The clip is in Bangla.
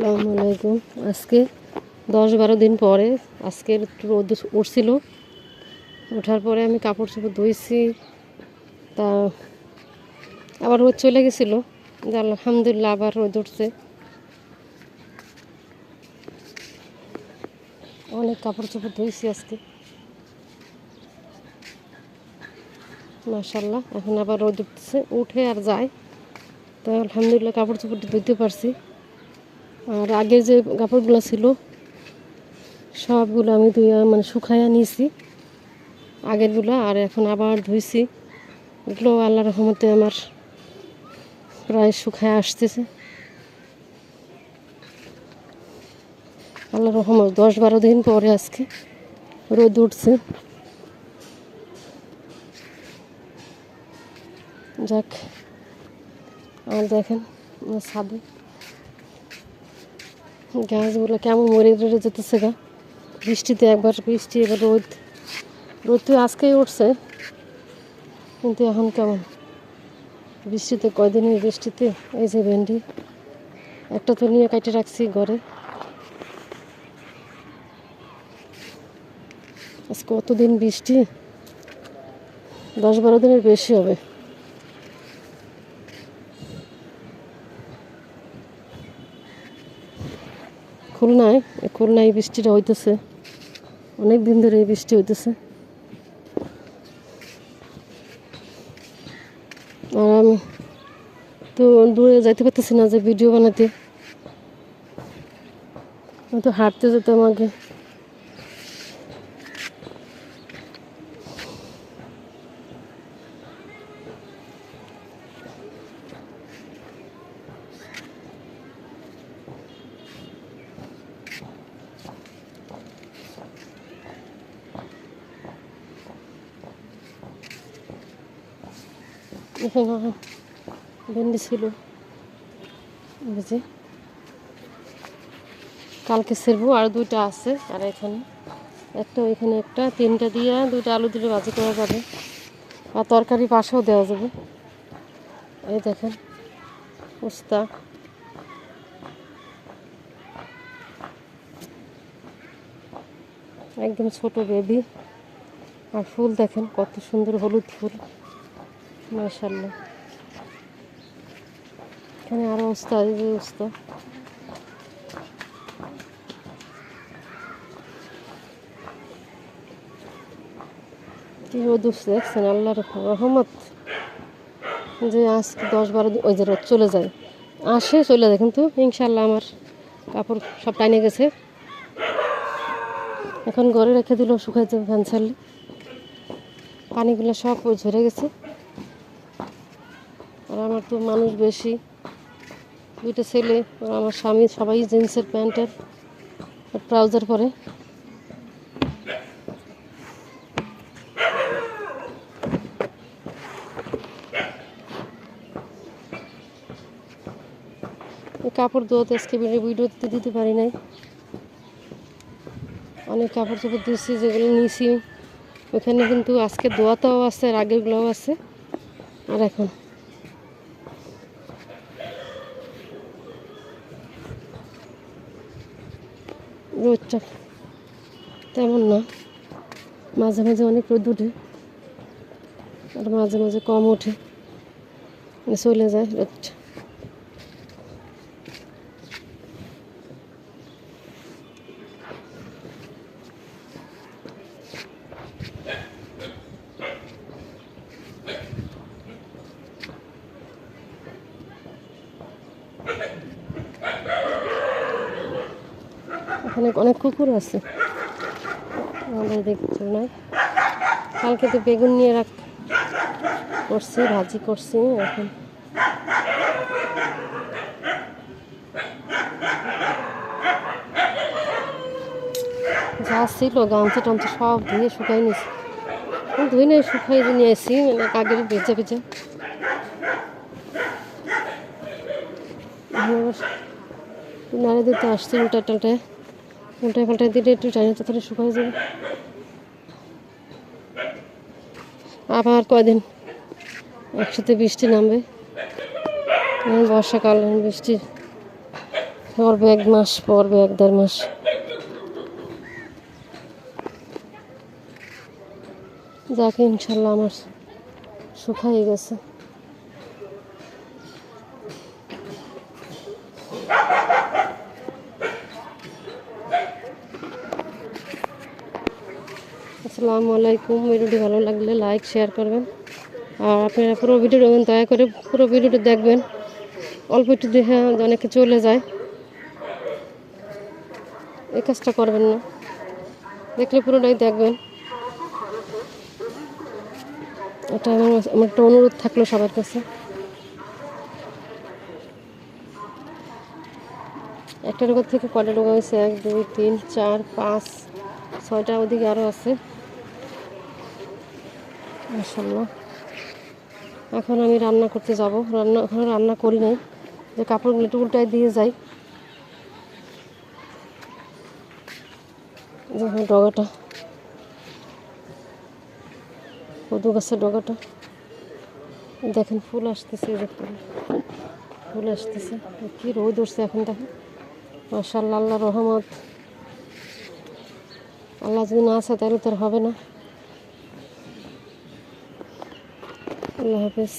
আসসালামু আলাইকুম। আজকে 10-12 দিন পরে আজকে একটু রোদ উঠছিল। ওঠার পরে আমি কাপড় চোপড় ধুইছি, তা আবার রোদ চলে গেছিলো। আলহামদুলিল্লাহ আবার রোদ উঠছে। অনেক কাপড় চোপড় ধুইছি আজকে, মাশাআল্লাহ। এখন আবার রোদ উঠছে, উঠে আর যায়। তো আলহামদুলিল্লাহ কাপড় চোপড় ধুইতে পারছি। আর আগে যে কাপড়গুলো ছিল সবগুলো আমি শুকাইয়া নিয়েছি আগেরগুলো, আর এখন আবার ধুইছি। এগুলো আল্লাহর রহমতে আমার প্রায় শুকায় আসতেছে। আল্লাহর রহমত 10-12 দিন পরে আজকে রোদ উঠছে। যাক, আর দেখেন ছাদে গাছগুলো কেমন মরে মরে যেতেছে গা বৃষ্টিতে। একবার বৃষ্টি, এবার রোদ। রোদ তো আজকেই উঠছে, কিন্তু এখন কেমন বৃষ্টিতে, কয়দিনের বৃষ্টিতে। এই যে ভেন্ডি একটা তো নিয়ে কাটে রাখছি ঘরে। আজকে কতদিন বৃষ্টি, 10-12 দিনের বেশি হবে। খুলনায় বৃষ্টিটা হইতেছে, অনেক দিন ধরে এই বৃষ্টি হইতেছে। আর আমি তো দূরে যাইতে পারতেছি না যে ভিডিও বানাতে, আমি তো হাঁটতে যেতাম আগে। এখানে ভেন্ডি ছিল, বুঝি কালকে ছেড়বো। আর 2টা আছে, আর এখানে একটা, ওইখানে একটা, 3টা দিয়ে 2টা আলু দিয়ে ভাজি করা যাবে, আর তরকারি পাশেও দেওয়া যাবে। এই দেখেন উস্তা, একদম ছোট বেবি। আর ফুল দেখেন কত সুন্দর, হলুদ ফুল, মাশাআল্লাহ। এখানে আরো উস্তা, এই যে উস্তা। কি রোদ উঠছে দেখছেন, আল্লাহর রহমত। যে আজকে 10-12 দিন, ওই যে রোদ চলে যায়, আসে চলে যায়, কিন্তু ইনশাল্লাহ আমার কাপড় সব টাইনে গেছে। এখন ঘরে রেখে দিলেও শুকাই যাবে ফ্যান ছাড়লে। পানিগুলো সব ঝরে গেছে। আর আমার তো মানুষ বেশি, 2টা ছেলে আর আমার স্বামী, সবাই জিন্সের প্যান্টের ট্রাউজার পরে। কাপড় ধোয়াতে আজকে ভিডিওতে দিতে পারি নাই। অনেক কাপড় চোপড় দিয়েছি, যেগুলো নিয়েছি ওখানে, কিন্তু আজকে ধোয়াতেও আছে আর আগেরগুলোও আছে। আর এখন রোদটা তেমন না, মাঝে মাঝে অনেক রোদ ওঠে, আর মাঝে মাঝে কম ওঠে, চলে যায় রোদটা। এখানে অনেক কুকুর আছে আমাদের দেখতে নাই। কালকে তো বেগুন নিয়ে করছি, ভাজি করছি। এখন যা ছিল গামছা টামছা সব ধুয়ে শুকাই নিয়েছি, ধুয়ে নিয়ে শুকাই নিয়ে আসি, মানে আগের ভেজা ভেজা। নাড়ে দিতে আসছি উল্টায় পাল্টায় দিলে একটু টাইনে তাড়াতাড়ি শুকাই যাবে। আবার কয়দিন একসাথে বৃষ্টি নামবে, বর্ষাকাল বৃষ্টি পড়বে 1 মাস, পড়বে 1-1.5 মাস। যাকে ইনশাল্লাহ আমার শুকাই গেছে। আসসালামু আলাইকুম। ভিডিওটি ভালো লাগলে লাইক শেয়ার করবেন, আর আপনারা পুরো ভিডিও দয়া করে পুরো ভিডিওটি দেখবেন। অল্প একটু দেখে অনেকে চলে যায়, এই কাজটা করবেন না। দেখলে পুরোটাই দেখবেন। এটা আমার একটা অনুরোধ থাকলো সবার কাছে। একটা রোগ থেকে কয়টা রোগ হয়েছে? 1 2 3 4 5 6টা, ওদিকে আরও আছে মাশাআল্লাহ। এখন আমি রান্না করতে যাব। এখনও রান্না করি নাই, যে কাপড়গুলো একটু উল্টায় দিয়ে যাই। যখন ডগাটা, কদু গাছের ডগাটা দেখেন ফুল আসতেছে, এই যে ফুল আসতেছে। কি রোদ উঠছে এখন দেখেন, মাশাআল্লাহ। আল্লাহ রহমত, আল্লাহ যদি না আছে তাহলে তো আর হবে না। আল্লাহ হাফেজ।